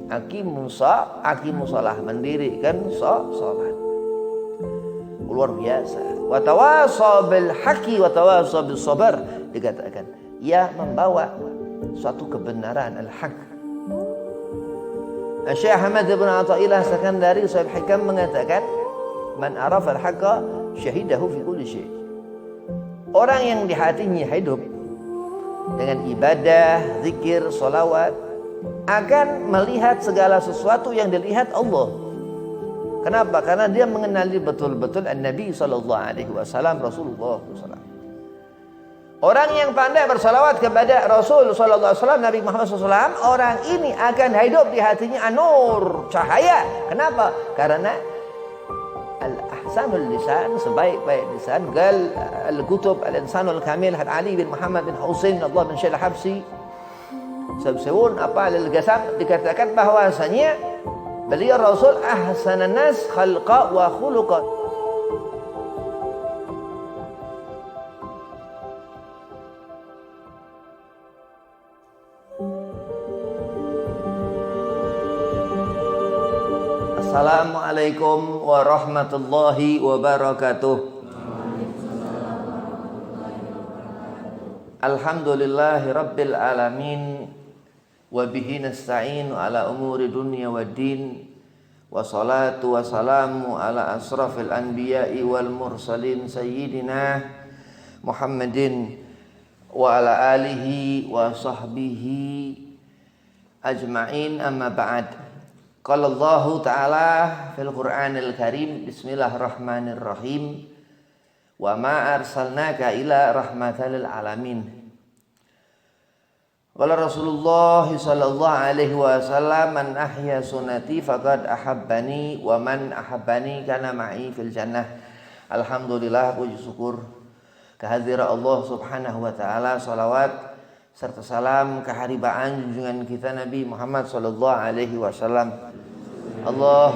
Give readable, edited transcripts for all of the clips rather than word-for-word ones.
Aqimusalah, mendirikan salat. Luar biasa. Wa tawasaw bil haqqi wa tawasaw bis sabr, dikatakan ia membawa suatu kebenaran al-haq. Syekh Ahmad bin Athaillah Sakandari Sahib Hikam mengatakan, man arafa al-haqqa syahidahu fi kulli syai. Orang yang di hatinya hidup dengan ibadah, zikir, salawat akan melihat segala sesuatu yang dilihat Allah. Kenapa? Karena dia mengenali betul-betul Nabi SAW, Rasulullah SAW. Orang yang pandai bersalawat kepada Rasul SAW, Nabi Muhammad SAW, orang ini akan hidup di hatinya an-nur, cahaya. Kenapa? Karena al-ahsanul lisan, sebaik-baik lisan. Gal al-kutub al-insanul kamil Ali bin Muhammad bin Husain Allah bin Syekh Habsi Sabsewun apa al-Gasam, dikatakan bahwasanya beliau Rasul ahsanan nas khalqa wa khuluqa. Assalamualaikum warahmatullahi wabarakatuh. Alhamdulillahi rabbil alamin. Wa bihi nasta'inu ala umuri dunya waddin. Wassalatu wassalamu ala asrafil anbiya'i wal mursalin sayyidina Muhammadin wa ala alihi wa sahbihi ajma'in, amma ba'd. Qala Allah Ta'ala fil Qur'anil Karim, bismillahirrahmanirrahim, wa ma arsalnaka ila rahmatan lil alamin. Qala Rasulullah sallallahu alaihi wasallam, man ahya sunnati faqad ahabbani wa man ahabbani kana ma'i fil jannah. Alhamdulillah, puji syukur kehadirat Allah Subhanahu wa taala, salawat serta salam keharibaan junjungan kita Nabi Muhammad sallallahu alaihi wasallam. Allah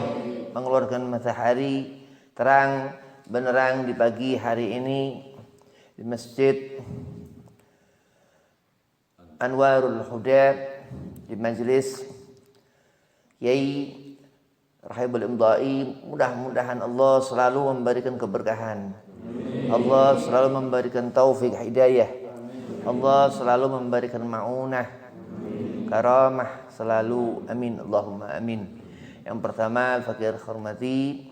mengeluarkan matahari terang benderang di pagi hari ini di Masjid Anwarul Huda, di majelis Kiai Rahibul Imdai. Mudah-mudahan Allah selalu memberikan keberkahan. Allah selalu memberikan taufik hidayah. Allah selalu memberikan ma'unah, karamah selalu. Amin, Allahumma amin. Yang pertama, fakir hormati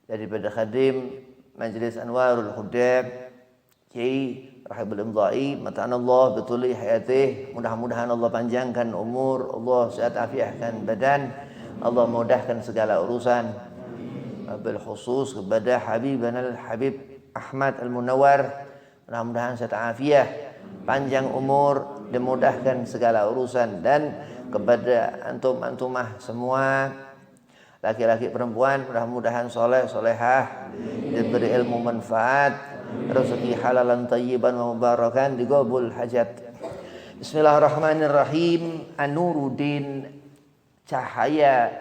daripada khadim Majlis Anwarul Huda Kiai Rahibul Imdai, mata'an Allah betuli hayatih. Mudah-mudahan Allah panjangkan umur, Allah sehat afiahkan badan, Allah mudahkan segala urusan. Bil khusus kepada Habibana Habib Ahmad Al-Munawwar, mudah-mudahan sehat afiah, panjang umur, dimudahkan segala urusan. Dan kepada antum-antumah semua, laki-laki perempuan, mudah-mudahan soleh solehah, diberi ilmu manfaat, rezeki halalan tayyiban wa mubarakan, digabul hajat. Bismillahirrahmanirrahim. An-Nuruddin, cahaya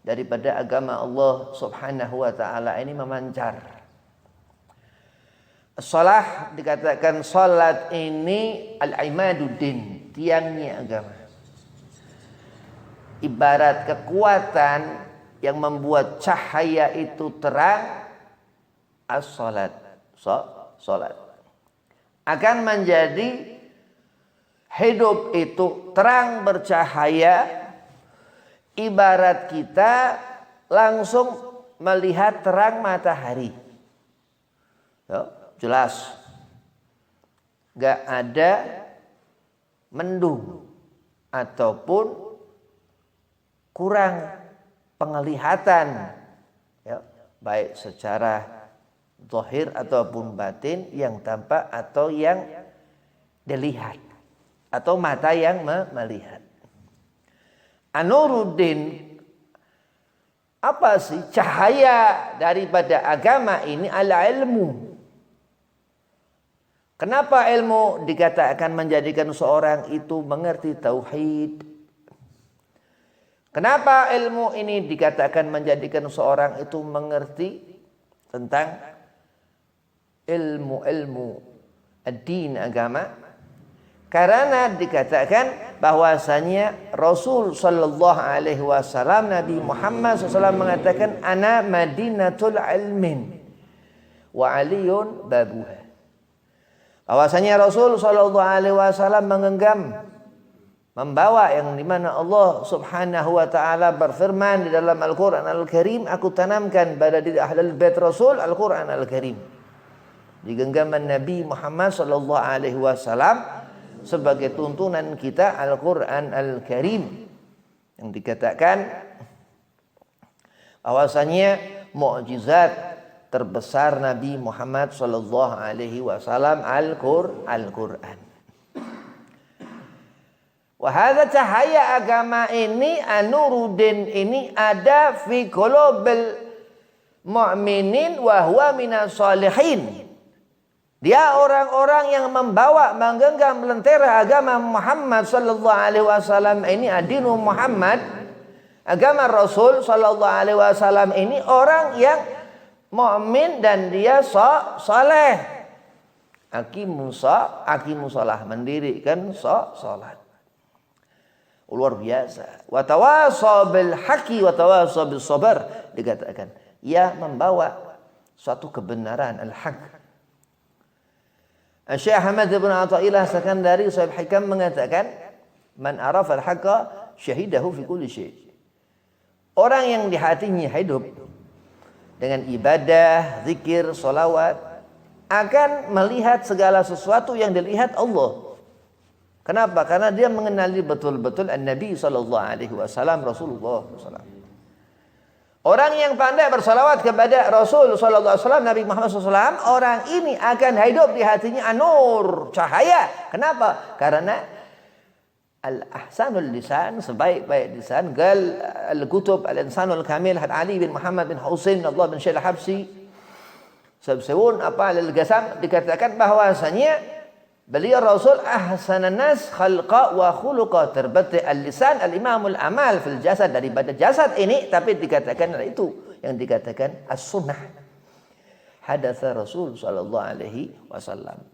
daripada agama Allah Subhanahu wa taala ini memancar. Salah, dikatakan salat ini al-imaduddin, tiangnya agama. Ibarat kekuatan yang membuat cahaya itu terang, as-salat, salat akan menjadi hidup itu terang bercahaya. Ibarat kita langsung melihat terang matahari, jelas, gak ada mendung ataupun kurang penglihatan, baik secara zahir ataupun batin, yang tampak atau yang dilihat, atau mata yang melihat. An-Nuruddin, apa sih cahaya daripada agama ini? Al-ilmu. Kenapa ilmu dikatakan menjadikan seorang itu mengerti tauhid? Kenapa ilmu ini dikatakan menjadikan seorang itu mengerti tentang ilmu ad-din, agama? Karena dikatakan bahwasanya Rasul sallallahu alaihi wasallam, Nabi Muhammad SAW mengatakan, ana madinatul ilmin wa aliyun babuha. Bahwasanya Rasul sallallahu alaihi wasallam menggenggam, membawa yang dimana Allah subhanahu wa ta'ala berfirman di dalam Al-Quran Al-Karim, aku tanamkan pada diri ahlul bait Rasul Al-Quran Al-Karim. Di genggaman Nabi Muhammad sallallahu alaihi wasallam sebagai tuntunan kita Al-Quran Al-Karim, yang dikatakan bahwasanya mukjizat terbesar Nabi Muhammad sallallahu alaihi wasallam Al-Quran. Wahada cahaya agama ini, Anuruddin ini ada fi qulubil mu'minin wa huwa minas salihin. Dia orang-orang yang membawa, menggenggam lentera agama Muhammad sallallahu alaihi wasallam ini, adinu Muhammad, agama Rasul sallallahu alaihi wasallam ini orang yang mukmin dan dia saleh. Aqimusalah, mendirikan salat. Luar biasa. Wa tawasaw bil haqqi wa tawasaw bis sabr, dikatakan ia membawa suatu kebenaran al-haq. Syekh Ahmad bin Athaillah Sakandari Sahib Hikam mengatakan, man arafa al-haqqa syahidahu fi kulli syai. Orang yang di hatinya hidup dengan ibadah, zikir, salawat akan melihat segala sesuatu yang dilihat Allah. Kenapa? Karena dia mengenali betul-betul An-Nabi sallallahu alaihi wasallam, Rasulullah sallallahu alaihi wasallam. Orang yang pandai bersalawat kepada Rasul sallallahu alaihi wasallam, Nabi Muhammad SAW, orang ini akan hidup di hatinya an-nur, cahaya. Kenapa? Karena al-ahsanul lisan, sebaik-baik lisan, gal al-kutub al-insanul kamil had Ali bin Muhammad bin Husain bin Allah bin Syekh al-Habsi sebsewun apa al-Ghasam, dikatakan bahwasanya beliau Rasul ahsanan nas khalqa wa khuluqa, terbati al-lisan al-imamul amal fil jasad, daripada jasad ini, tapi dikatakan itu yang dikatakan as-sunnah. Hadatsa Rasul sallallahu alaihi wasallam.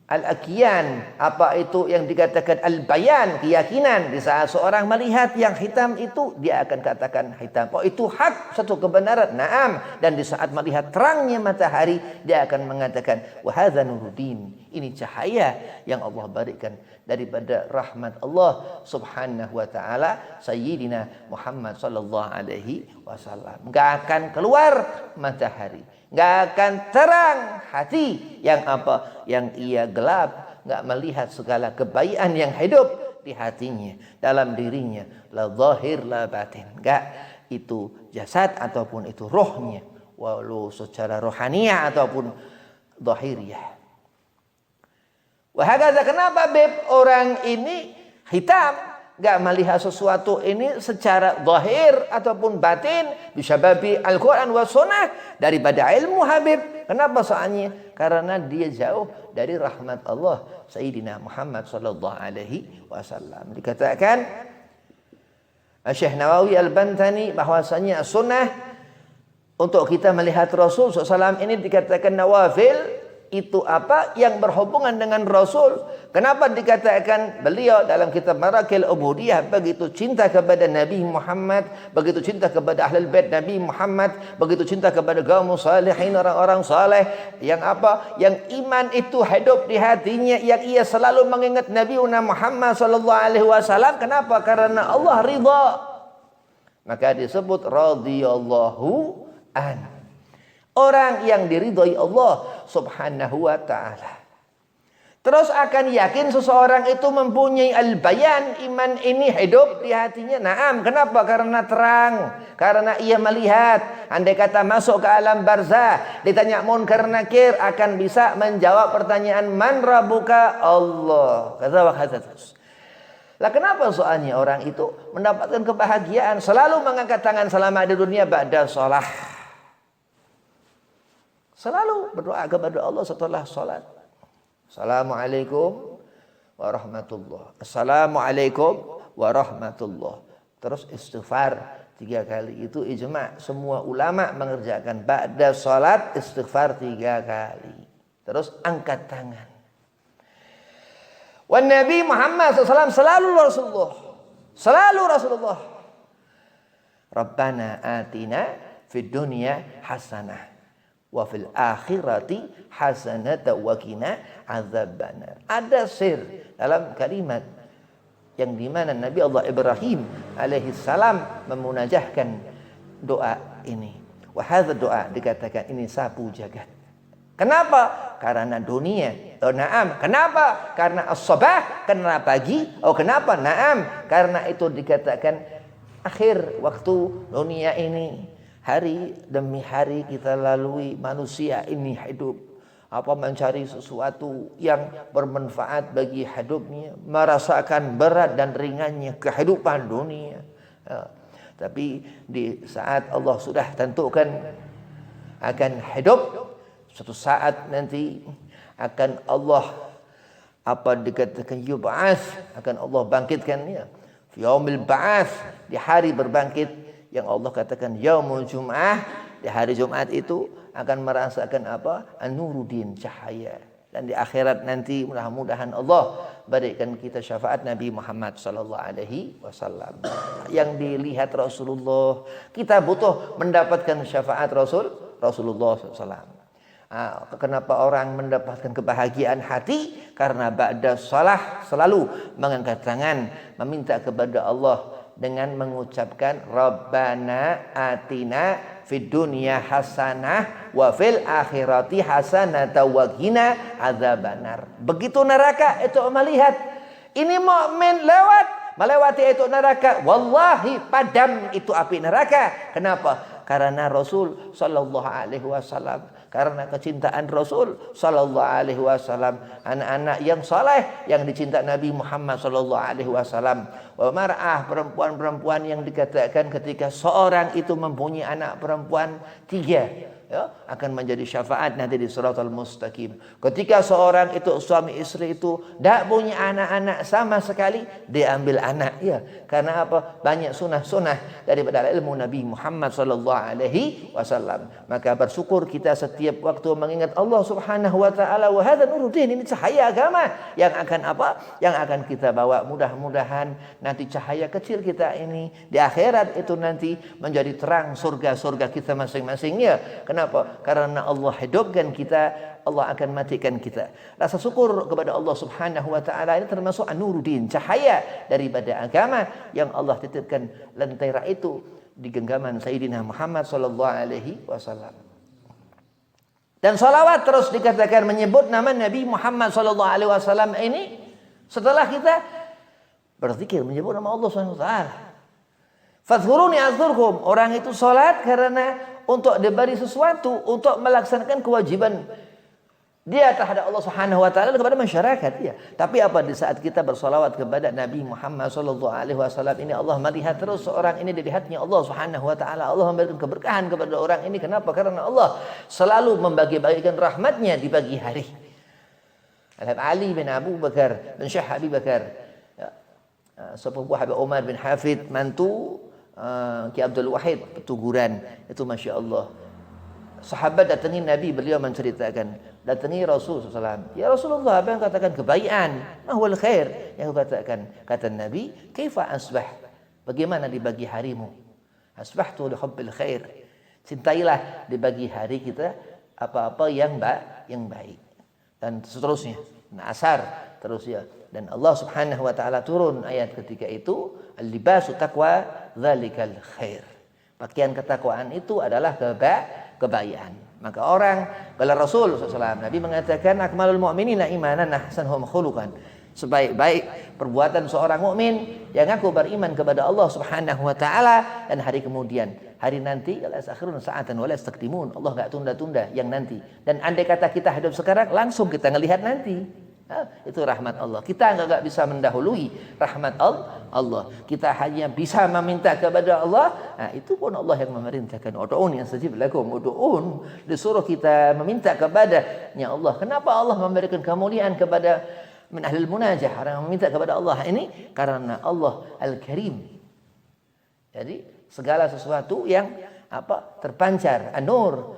Al-aqiyan, apa itu yang dikatakan al-bayan, keyakinan. Di saat seorang melihat yang hitam itu, dia akan katakan hitam. Oh, itu hak, satu kebenaran. Naam. Dan di saat melihat terangnya matahari, dia akan mengatakan, wa hadza nuruddin. Ini cahaya yang Allah berikan daripada rahmat Allah subhanahu wa ta'ala, Sayyidina Muhammad sallallahu alaihi wasallam. Enggak akan keluar matahari, enggak akan terang hati yang apa? Yang ia gelap, enggak melihat segala kebaikan yang hidup di hatinya, dalam dirinya, la zahir la batin. Enggak itu jasad ataupun itu rohnya, walau secara rohaniah ataupun zahiriyah. Wahagaza, kenapa beb orang ini hitam, enggak melihat sesuatu ini secara zahir ataupun batin, bisa babi Al-Quran wa sunnah, daripada ilmu Habib. Kenapa? Soalnya karena dia jauh dari rahmat Allah Sayyidina Muhammad sallallahu alaihi wasallam. Dikatakan Syekh Nawawi Al-Bantani bahwasanya sunnah untuk kita melihat Rasul SAW ini dikatakan nawafil, itu apa yang berhubungan dengan Rasul. Kenapa dikatakan beliau dalam kitab Marakil Ubudiyah begitu cinta kepada Nabi Muhammad, begitu cinta kepada ahlul bait Nabi Muhammad, begitu cinta kepada kaum salihin, orang-orang saleh yang apa, yang iman itu hidup di hatinya, yang ia selalu mengingat Nabi Muhammad sallallahu alaihi wasallam. Kenapa? Karena Allah ridha, maka disebut radhiyallahu an. Orang yang diridhoi Allah subhanahu wa ta'ala. Terus akan yakin seseorang itu mempunyai al-bayan, iman ini hidup di hatinya. Naam, kenapa? Karena terang, karena ia melihat. Andai kata masuk ke alam barzah, ditanya munkar nakir, akan bisa menjawab pertanyaan man rabbuka, Allah. Kata terus. Lah kenapa soalnya orang itu mendapatkan kebahagiaan, selalu mengangkat tangan selama di dunia ba'da shalah. Selalu berdoa kepada Allah setelah salat. Assalamualaikum warahmatullah. Assalamualaikum warahmatullah. Terus istighfar 3 kali. Itu ijma'. Semua ulama mengerjakan ba'da salat istighfar 3 kali. Terus angkat tangan. Wan Nabi Muhammad SAW selalu Rasulullah. Selalu Rasulullah. Rabbana atina fid dunya hasanah wa fil akhirati hasanata wa qina adzabannar. Ada sir dalam kalimat yang dimana Nabi Allah Ibrahim alaihi salam memunajahkan doa ini. Wa hadza doa dikatakan ini sapu jagat. Kenapa? Karena dunia. Oh na'am. Kenapa? Karena as-sabah, karena pagi. Oh kenapa? Na'am. Karena itu dikatakan akhir waktu dunia ini. Hari demi hari kita lalui, manusia ini hidup mencari sesuatu yang bermanfaat bagi hidupnya, merasakan berat dan ringannya kehidupan dunia. Tapi di saat Allah sudah tentukan akan hidup, suatu saat nanti akan Allah dikatakan yub'ats, akan Allah bangkitkannya. Fi yaumil ba'ats, di hari berbangkit yang Allah katakan yaumul jum'ah, di hari Jumat itu akan merasakan an-nuruddin, cahaya. Dan di akhirat nanti mudah-mudahan Allah berikan kita syafaat Nabi Muhammad sallallahu alaihi wasallam. Yang dilihat Rasulullah, kita butuh mendapatkan syafaat Rasulullah SAW. Kenapa orang mendapatkan kebahagiaan hati? Karena ba'da shalah selalu mengangkat tangan meminta kepada Allah dengan mengucapkan Rabbana atina fid dunya hasanah wa fil akhirati hasanah wa qina adzabannar. Begitu neraka itu melihat ini mukmin melewati itu neraka, wallahi padam itu api neraka. Kenapa? Karena Rasul sallallahu alaihi wasallam, karena kecintaan Rasul sallallahu alaihi wasallam, anak-anak yang saleh yang dicinta Nabi Muhammad sallallahu alaihi wasallam. Wa mar'ah, perempuan-perempuan yang dikatakan ketika seorang itu mempunyai anak perempuan 3 akan menjadi syafaat nanti di Shiratal Mustaqim. Ketika seorang itu suami istri itu tidak punya anak-anak sama sekali, dia ambil anak karena banyak sunnah-sunnah daripada ilmu Nabi Muhammad sallallahu alaihi wasallam. Maka bersyukur kita setiap waktu mengingat Allah Subhanahu wa taala. Wa hadza nuruddin, ini cahaya agama yang akan kita bawa. Mudah-mudahan nanti cahaya kecil kita ini di akhirat itu nanti menjadi terang surga-surga kita masing-masing. Kenapa? Karena Allah hidupkan kita, Allah akan matikan kita. Rasa syukur kepada Allah Subhanahu wa taala ini termasuk an-nuruddin, cahaya daripada agama yang Allah titipkan lentera itu di genggaman Sayyidina Muhammad sallallahu alaihi wasallam. Dan salawat terus dikatakan menyebut nama Nabi Muhammad sallallahu alaihi wasallam ini setelah kita berzikir menyebut nama Allah Subhanahu wa taala. Fadhkuruni azkurkum. Orang itu salat karena untuk diberi sesuatu, untuk melaksanakan kewajiban dia terhadap Allah Subhanahu wa taala kepada masyarakat Tapi di saat kita bersolawat kepada Nabi Muhammad sallallahu alaihi wasallam ini, Allah melihat terus seorang ini dilihatnya Allah Subhanahu wa taala. Allah memberikan keberkahan kepada orang ini. Kenapa? Karena Allah selalu membagi-bagikan rahmatnya di pagi hari. Ali bin Abu Bakar bin Syekh Abi Bakar, sepupu Habib Umar bin Hafid, mantu Ki Abdul Wahid Petuguran itu, Masya Allah. Sahabat datangi Nabi, beliau menceritakan, datangi Rasul SAW. Ya Rasulullah, apa yang katakan kebaikan? Mahwal khair. Yang katakan, kata Nabi, kaifa asbah? Bagaimana di pagi harimu? Asbahtu li hubbil khair. Cintailah di pagi hari kita apa-apa yang baik. Dan seterusnya. Asar terus Dan Allah Subhanahu wa taala turun ayat ketika itu, al-libasu taqwa dzalikal khair. Pakaian ketakwaan itu adalah kebaikan. Maka orang, kalau Rasul SAW, Nabi mengatakan akmalul mu'minina imanan ahsanuhum khuluqan. Sebaik-baik perbuatan seorang mukmin yang aku beriman kepada Allah Subhanahu wa taala dan hari kemudian, hari nanti, la yastakhirun sa'atan wa la yastaqdimun. Allah enggak tunda-tunda yang nanti. Dan andai kata kita hidup sekarang, langsung kita ngelihat nanti. Itu rahmat Allah. Kita enggak bisa mendahului rahmat Allah. Kita hanya bisa meminta kepada Allah. Itu pun Allah yang memerintahkan. Ud'un yastajib lakum. Ud'un, disuruh kita meminta kepadanya Allah. Kenapa Allah memberikan kemuliaan kepada min ahlil munajah, orang yang meminta kepada Allah ini? Karena Allah Al-Karim. Jadi segala sesuatu yang terpancar, an-nur,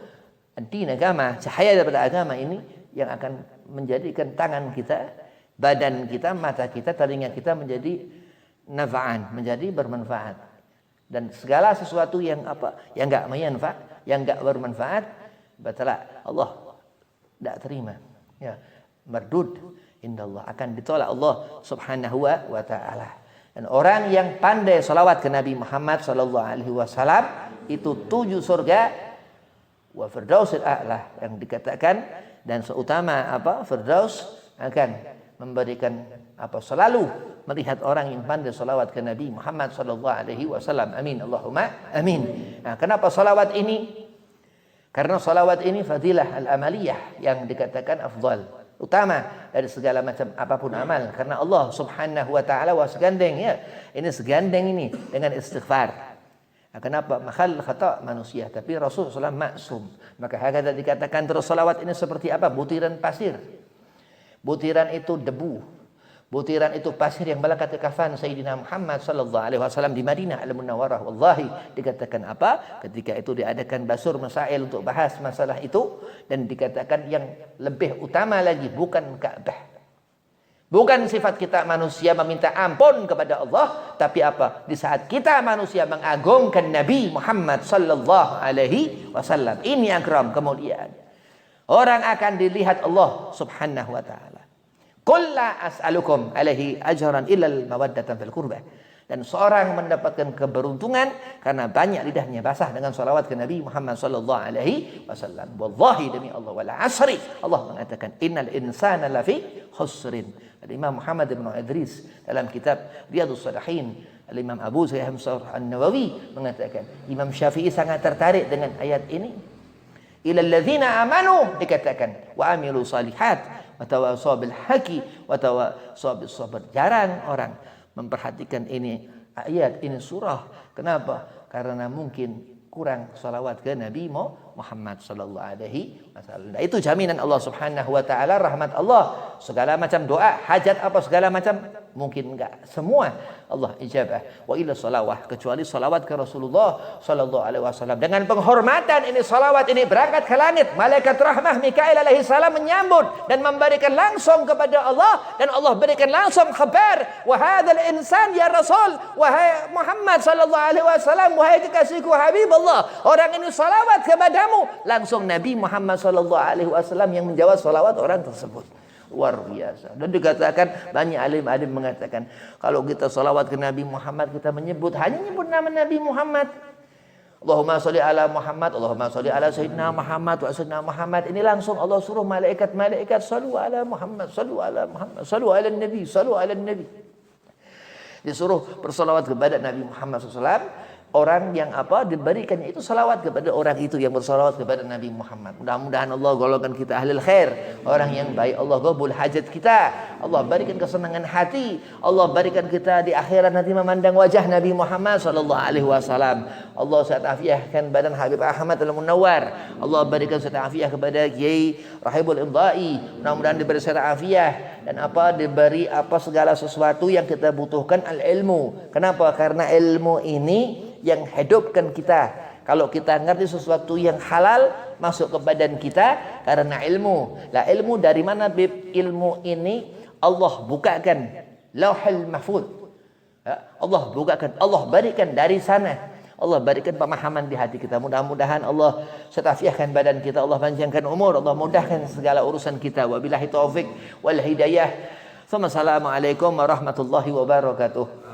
ad-din, agama, cahaya daripada agama ini yang akan menjadikan tangan kita badan kita, mata kita, telinga kita menjadi nafa'an, menjadi bermanfaat. Dan segala sesuatu yang yang enggak manfaat, yang enggak bermanfaat, batala Allah tidak terima. Ya, mardud indallah, akan ditolak Allah Subhanahu wa taala. Dan orang yang pandai salawat ke Nabi Muhammad sallallahu alaihi wasallam itu 7 surga wa firdausil a'la yang dikatakan, dan seutama firdaus akan memberikan selalu melihat orang yang pandai salawat ke Nabi Muhammad sallallahu alaihi wasallam. Amin Allahumma amin. Nah, kenapa salawat ini? Karena salawat ini fadilah al-amaliyah yang dikatakan afdal, utama dari segala macam apapun amal. Karena Allah Subhanahu wa taala segandeng ya. Ini segandeng ini dengan istighfar. Nah, kenapa? Mahal khata manusia, tapi Rasulullah SAW maksum. Maka hakata dikatakan terus salawat ini seperti apa? Butiran pasir. Butiran itu debu. Butiran itu pasir yang melekat ke kafan Sayyidina Muhammad sallallahu alaihi wasallam di Madinah Al-Munawwarah. Wallahi dikatakan ketika itu diadakan basur masail untuk bahas masalah itu, dan dikatakan yang lebih utama lagi bukan Ka'bah. Bukan sifat kita manusia meminta ampun kepada Allah, tapi di saat kita manusia mengagungkan Nabi Muhammad sallallahu alaihi wasallam. Ini akram, kemuliaan. Orang akan dilihat Allah Subhanahu wa taala. Qul la as'alukum alaihi ajran illal mawaddatan fil qurbah. Dan seorang mendapatkan keberuntungan karena banyak lidahnya basah dengan salawat ke Nabi Muhammad sallallahu alaihi wasallam. Wallahi demi Allah wal asri, Allah mengatakan innal insana lafi khusrin. Imam Muhammad bin Idris dalam kitab Riyadhus Shalihin, Imam Abu Sa'id An-Nawawi mengatakan Imam Syafi'i sangat tertarik dengan ayat ini. Ilal ladzina amanu, dikatakan wa amilu salihat wa tawasaw bil haqqi wa tawasaw bis sabr. Jarang orang memperhatikan ini ayat, ini surah. Kenapa? Karena mungkin kurang salawat ke Nabi Muhammad sallallahu alaihi wasallam. Nah, itu jaminan Allah Subhanahu wa taala, rahmat Allah. Segala macam doa, hajat segala macam, mungkin enggak semua Allah ijabah. Wa illa salawah, kecuali salawat ke Rasulullah sallallahu alaihi wasallam. Dengan penghormatan ini, salawat ini berangkat ke langit. Malaikat rahmah Mikail alaihi salam menyambut dan memberikan langsung kepada Allah, dan Allah berikan langsung khabar, wa hadzal insan ya Rasul, wahai Muhammad sallallahu alaihi wasallam, wahai kekasihku Habib Allah, orang ini salawat kepadamu. Langsung Nabi Muhammad sallallahu alaihi wasallam yang menjawab salawat orang tersebut. Luar biasa. Dan dikatakan, banyak alim-alim mengatakan, kalau kita salawat ke Nabi Muhammad, kita hanya menyebut nama Nabi Muhammad. Allahumma sholli ala Muhammad, Allahumma sholli ala Sayyidina Muhammad wa Sayyidina Muhammad. Ini langsung Allah suruh malaikat-malaikat sallu ala Muhammad, sallu ala Muhammad, sallu ala Nabi, sallu ala Nabi. Disuruh bersalawat kepada Nabi Muhammad SAW. Orang yang diberikannya itu salawat kepada orang itu yang bersalawat kepada Nabi Muhammad. Mudah-mudahan Allah golongkan kita ahlul khair, orang yang baik. Allah qabul hajat kita, Allah berikan kesenangan hati, Allah berikan kita di akhirat nanti memandang wajah Nabi Muhammad sallallahu alaihi wasallam. Allah sehat afiahkan badan Habib Ahmad Al-Munawwar. Allah berikan sehat afiah kepada Kiai Rahibul Imdai. Mudah-mudahan diberi sehat afiah dan diberi segala sesuatu yang kita butuhkan, al-ilmu. Kenapa? Karena ilmu ini yang hidupkan kita. Kalau kita ngerti sesuatu yang halal masuk ke badan kita karena ilmu. Lah ilmu dari mana, Bib? Ilmu ini Allah bukakan Lauhul Mahfuz. Allah bukakan, Allah berikan dari sana. Allah berikan pemahaman di hati kita. Mudah-mudahan Allah setafiahkan badan kita, Allah panjangkan umur, Allah mudahkan segala urusan kita. Wabillahi taufik wal hidayah. Assalamualaikum warahmatullahi wabarakatuh.